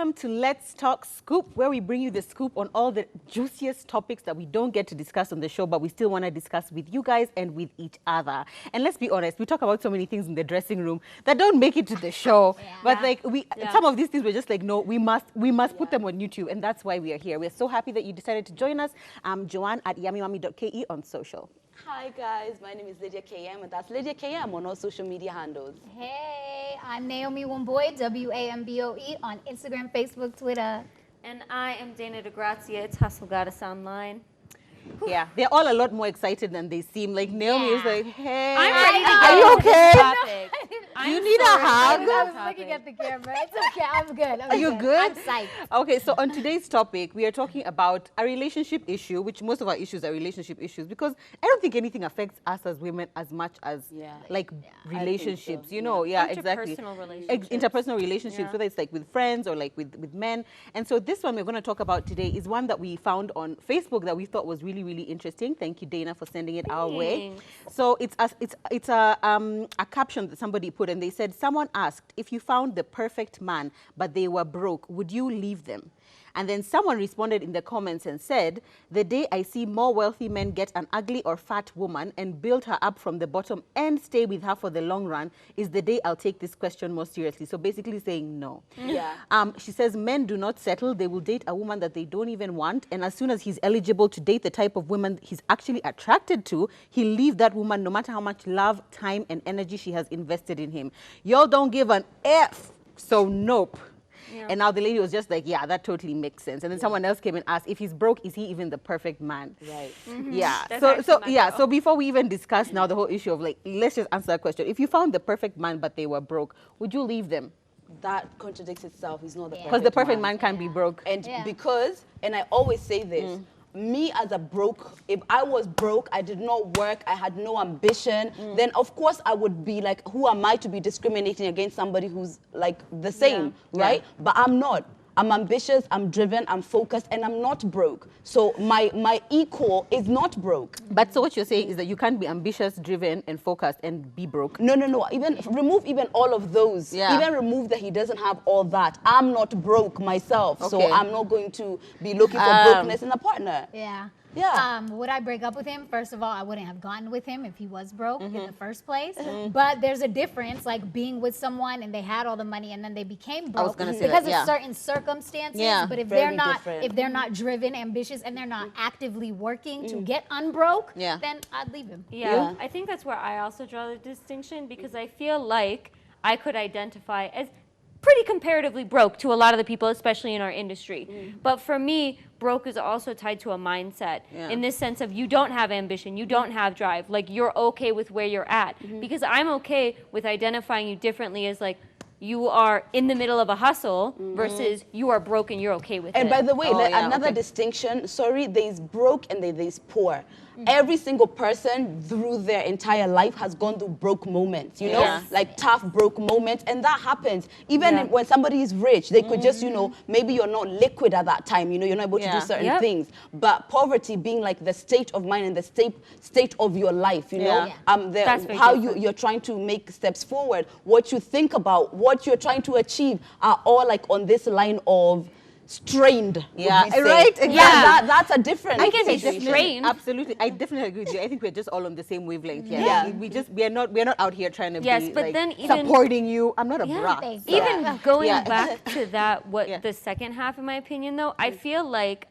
welcome to Let's Talk Scoop, where we bring you the scoop on all the juiciest topics that we don't get to discuss on the show, but we still want to discuss with you guys and with each other. And let's be honest, we talk about so many things in the dressing room that don't make it to the show. But like some of these things we're just like, no, we must put them on YouTube, and that's why we are here. We're so happy that you decided to join us. I'm Joanne at yummymummy.ke on social. Hi guys, my name is Lydia KM, and that's Lydia KM on all social media handles. Hey, I'm Naomi Wamboy, WAMBOE on Instagram, Facebook, Twitter. And I am Dana DeGrazia. It's Hustle Goddess Online. Yeah, they're all a lot more excited than they seem. Like Naomi is like, hey, I'm ready to are you okay? I'm You need a so ready hug? for I this was looking topic. at the camera. It's okay, I'm good. Are you good? I'm psyched. Okay, so on today's topic, we are talking about a relationship issue, which most of our issues are relationship issues, because I don't think anything affects us as women as much as like relationships, you know, exactly. Interpersonal relationships. Interpersonal relationships, Yeah. whether it's like with friends or like with men. And so this one we're going to talk about today is one that we found on Facebook that we thought was really, really interesting. Thank you, Dana, for sending it our way. Thanks. So it's a caption that somebody put, and they said, someone asked, if you found the perfect man, but they were broke, would you leave them? And then someone responded in the comments and said, the day I see more wealthy men get an ugly or fat woman and build her up from the bottom and stay with her for the long run is the day I'll take this question more seriously. So basically saying no. Yeah. She says men do not settle. They will date a woman that they don't even want. And as soon as he's eligible to date the type of woman he's actually attracted to, he'll leave that woman no matter how much love, time, and energy she has invested in him. Y'all don't give an F. So nope. Yeah. And now the lady was just like, yeah, that totally makes sense. And then someone else came and asked, if he's broke, is he even the perfect man? Right. Yeah. That's So actually my girl. so before we even discuss now the whole issue of like, let's just answer that question. If you found the perfect man but they were broke, would you leave them? That contradicts itself. He's not the perfect Because the perfect man can be broke. And and I always say this, me as a broke, if I was broke, I did not work, I had no ambition, then of course I would be like, who am I to be discriminating against somebody who's like the same, right? But I'm not. I'm ambitious, I'm driven, I'm focused, and I'm not broke. So my equal is not broke. But so what you're saying is that you can't be ambitious, driven, and focused and be broke. No. Even remove even all of those. Yeah. Even remove that he doesn't have all that. I'm not broke myself, so Okay. I'm not going to be looking for brokenness in a partner. Yeah. Yeah. Would I break up with him? First of all, I wouldn't have gotten with him if he was broke in the first place. But there's a difference, like being with someone and they had all the money and then they became I was broke gonna say because that, yeah. of certain circumstances. Yeah. But if Very they're different. not driven, ambitious, and they're not actively working to get unbroke, Yeah. then I'd leave him. Yeah, I think that's where I also draw the distinction, because I feel like I could identify as pretty comparatively broke to a lot of the people, especially in our industry. But for me, broke is also tied to a mindset in this sense of you don't have ambition, you don't have drive, like you're okay with where you're at. Because I'm okay with identifying you differently as like, you are in the middle of a hustle versus you are broke and you're okay with And it. by the way, Oh, yeah, another okay. distinction, sorry, there's broke and there's poor. Every single person through their entire life has gone through broke moments, you know, Yes. like tough broke moments, and that happens. Even when somebody is rich, they could just, you know, maybe you're not liquid at that time, you know, you're not able to do certain Yep. things. But poverty being like the state of mind and the state of your life, you know, That's very how different. you're trying to make steps forward, what you think about, what you're trying to achieve are all like on this line of strained. would Yeah, we say. right, exactly. Yeah, that's a different. I can be situation. strained. Absolutely, I definitely agree with you. I think we're just all on the same wavelength. Yeah, Yeah. we're not out here trying to Yes, be but like, then even- supporting you. I'm not a brat. thank so- you. Even going Yeah. back to that, what Yeah. the second half, in my opinion, though, I feel like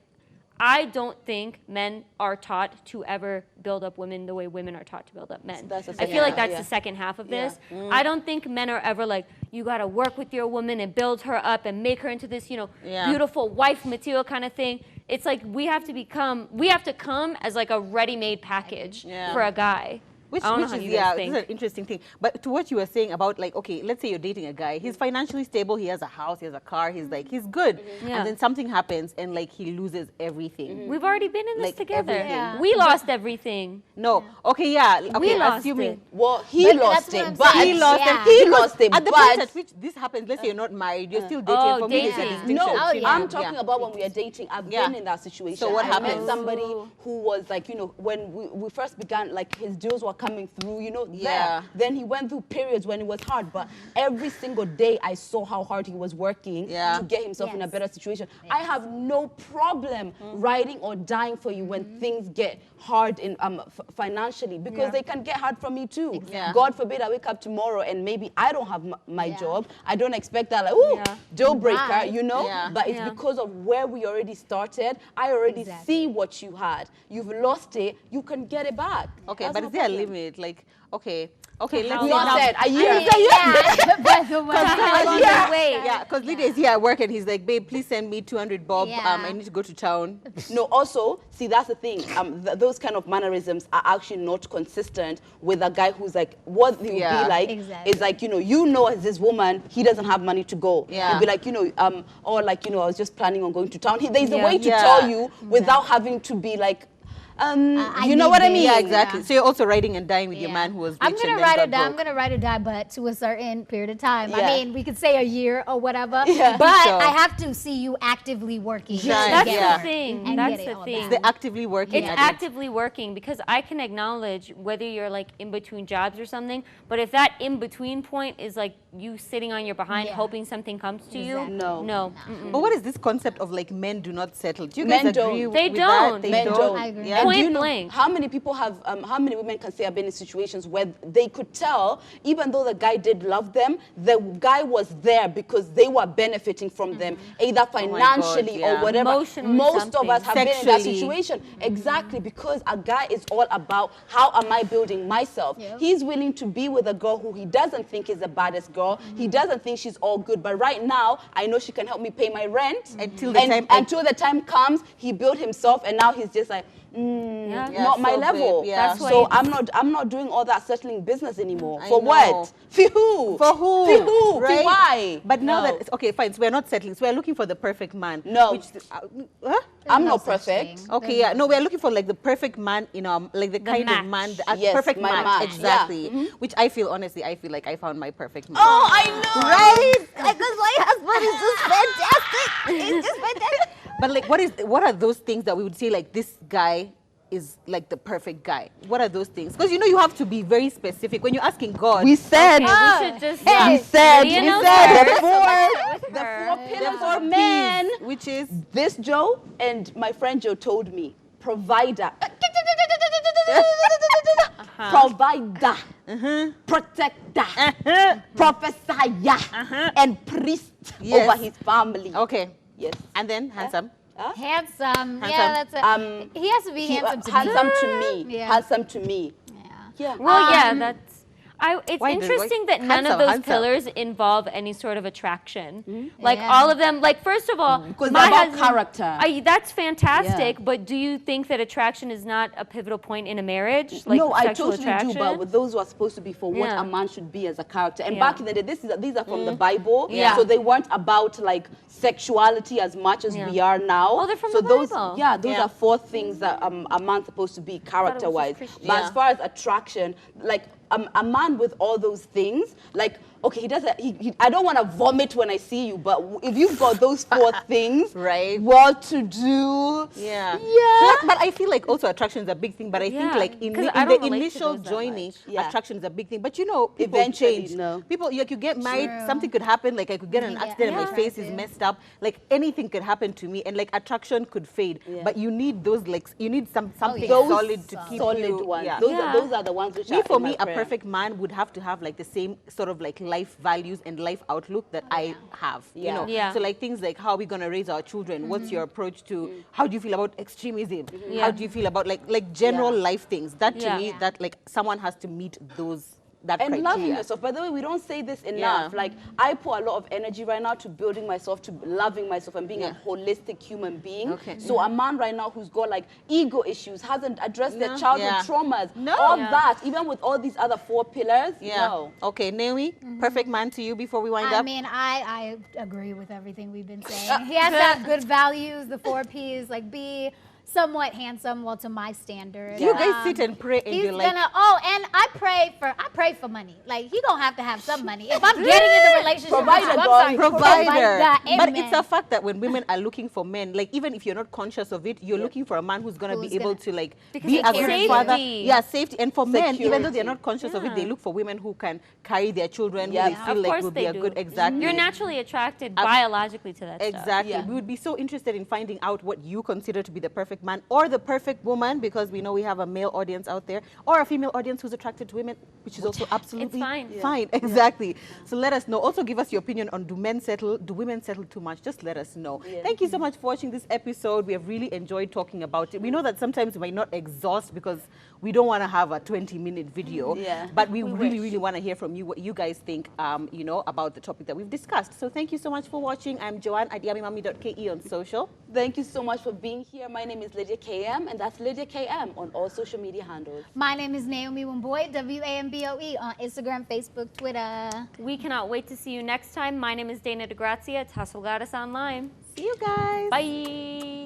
I don't think men are taught to ever build up women the way women are taught to build up men. That's the I second feel like half, that's yeah. the second half of Yeah. this. I don't think men are ever like, you got to work with your woman and build her up and make her into this, you know, Yeah. beautiful wife material kind of thing. It's like we have to come as like a ready-made package Yeah. for a guy. Which I don't know is, how you yeah, guys this is think. an interesting thing. But to what you were saying about like, okay, let's say you're dating a guy, he's financially stable, he has a house, he has a car, he's like, he's good. Yeah. And then something happens and like he loses everything. We've already been in this Like together. everything. Yeah. We lost everything. No, okay, yeah, okay, We lost assuming. it. Well, he But lost that's what it, I'm but saying. He lost Yeah. it. He lost it, At the point but at which this happens, let's say you're not married, you're still dating. Oh, For me, there's a dating. distinction. no, Oh, yeah. I'm talking Yeah. about when we are dating. I've Yeah. been in that situation. So what I met happens? somebody who was like, you know, when we first began, like his deals were coming through, you know, Yeah. there. Then he went through periods when it was hard, but every single day I saw how hard he was working Yeah. to get himself in a Yes. better situation. I have no problem riding or dying for you when things get hard in financially, because they can get hard for me too. Yeah. God forbid I wake up tomorrow and maybe I don't have my Yeah. job. I don't expect that, like, ooh, Yeah. deal breaker, Right. you know? Yeah. But it's Yeah. because of where we already started. I already Exactly. see what you had. You've lost it, you can get it back. Okay, That's but no is there a problem. limit? Like, okay, let's how say God now. said a year. Yeah. By the way. How long Yeah, you wait? yeah, because Lydia is here at work and he's like, babe, please send me 200 bob. Yeah. I need to go to town. No, also, see, that's the thing. Those kind of mannerisms are actually not consistent with a guy who's like, what he'll Yeah. be like Exactly. is like, you know, as this woman, he doesn't have money to go. Yeah. He'll be like, or like, I was just planning on going to town. There's a Yeah. way to Yeah. tell you without having to be like, I you know need what I this. mean? Yeah, exactly. Yeah. So you're also riding and dying with your Yeah. man who was rich I'm and gonna then write got it down. I'm broke. gonna write or die, but to a certain period of time. Yeah. I mean, we could say a year or whatever. Yeah. But So- I have to see you actively working. Yeah, to That's get yeah. the there thing. and That's get it the all thing. back. They're actively working It's at it. actively working, because I can acknowledge whether you're like in between jobs or something, but if that in between point is like you sitting on your behind Yeah. hoping something comes to you, Exactly. No. no. Mm-mm. But what is this concept of like men do not settle? Do you guys Men agree don't. They with don't. that? They Men don't. I agree. Yeah. And do Point you know blank. how many people have, how many women can say have been in situations where they could tell, even though the guy did love them, the guy was there because they were benefiting from them, either financially yeah. or whatever. Emotionally Most of something. us have been in that Sexually. situation. Exactly, because a guy is all about how am I building myself. Yeah. He's willing to be with a girl who he doesn't think is the baddest girl. He doesn't think she's all good, but right now I know she can help me pay my rent. Until the time- until the time comes, he built himself, and now he's just like, Yeah. Yeah, not my so level. babe, yeah. That's why So it's- I'm not doing all that settling business anymore. I For know. what? For who? For who? For who? For Right? why? But now No. that okay, fine. So we're not settling. So we're looking for the perfect man. No. Which, huh? I'm no not such perfect. thing. Okay, yeah. No, we're looking for like the perfect man in our like the kind match. of man, the Yes, perfect my match. match. Exactly. Yeah. Mhm. Which I feel honestly, I feel like I found my perfect man. Oh, I know. Right? Because my husband is just fantastic. It's just fantastic. But like, what are those things that we would say like this guy is like the perfect guy? What are those things? Because you have to be very specific when you're asking God. We said. Okay, we should just. We said. Lydia We knows said. her, The so four. let's start with The her. four the pillars four of man. Ps, which is This Joe and my friend Joe told me, provider. Provider, protector, prophesier, and priest Yes. over his family. okay. Yes. And then handsome. Handsome. Yeah, that's it. He has to be handsome to handsome me. to me. Yeah. Handsome to me. Yeah. Yeah. Well, yeah, that's. It's Why interesting that none handsome, of those handsome. pillars involve any sort of attraction. Like Yeah. all of them, like first of all, Because my they're about husband- character. That's fantastic, Yeah. but do you think that attraction is not a pivotal point in a marriage? Like No, I sexual totally attraction? do, but with those who are supposed to be for what Yeah. a man should be as a character. And Yeah. back in the day, these are from the Bible, Yeah. so they weren't about like sexuality as much as Yeah. we are now. Oh, they're from so the those, Bible. Yeah, those Yeah. are four things that a man's supposed to be character-wise. Christian. But Yeah. as far as attraction, like a man with all those things, like okay, he doesn't. I don't want to vomit when I see you, but if you've got those four things, Right. Well to do. Yeah. Yeah. But I feel like also attraction is a big thing. But I think Yeah, like in 'cause the, I in the don't relate to initial those that joining, much. Yeah. attraction is a big thing. But people Eventually, change. no. People like you get married, True. something could happen. Like I could get in an Yeah. accident and my Yeah. face is messed up. Like anything could happen to me, and like attraction could fade. Yeah. But you need those like you need something yeah. Those solid to keep solid you. ones. Yeah. Those are the ones which Me, are for in my me, a prayer. perfect man would have to have like the same sort of like life values and life outlook that I have. You Yeah. know, Yeah. so like things like how are we gonna raise our children? What's your approach to? How do you feel about extremism? Yeah. How do you feel about like general Yeah. life things? That to Yeah. me, Yeah. that like someone has to meet that And criteria. loving yourself. By the way, we don't say this enough. Yeah. Like, I put a lot of energy right now to building myself, to loving myself, and being Yeah. a holistic human being. Okay. So a man right now who's got like ego issues, hasn't addressed their No. childhood Yeah. traumas, No. all Yeah. that, even with all these other four pillars, Yeah. no. Okay, Naomi, perfect man to you before we wind I up. mean, I agree with everything we've been saying. He has to have good values, the 4 Ps, like be somewhat handsome, well, to my standards. Do you guys sit and pray and He's you're like, gonna. Oh, and I pray for money. Like he gonna have to have some money. If I'm getting in a relationship, Provider, with you, I'm God. sorry, provider. But Amen. it's a fact that when women are looking for men, like even if you're not conscious of it, you're looking for a man who's gonna Who's be able gonna- to like Because be a it's good father. safety. Yeah, safety. And for men, even though they're Security. not conscious of it, they Yeah. look for women who can carry their children, Yeah. who they Yeah. feel Of like course will be they a do. good exactly. You're naturally attracted biologically to that stuff. Exactly. Yeah. We would be so interested in finding out what you consider to be the perfect man or the perfect woman, because we know we have a male audience out there or a female audience who's attracted to women, which is also absolutely fine. Yeah. fine. Exactly. So let us know. Also give us your opinion on do women settle too much? Just let us know. Yeah. Thank you so much for watching this episode. We have really enjoyed talking about it. We know that sometimes we might not exhaust because we don't want to have a 20-minute video, Yeah. but we We really, wish. really want to hear from you what you guys think, about the topic that we've discussed. So thank you so much for watching. I'm Joanne at yamimami.ke on social. Thank you so much for being here. My name is Lydia KM, and that's Lydia KM on all social media handles. My name is Naomi Wamboy, WAMBOE on Instagram, Facebook, Twitter. We cannot wait to see you next time. My name is Dana DeGrazia. It's Hustle Goddess Online. See you guys. Bye.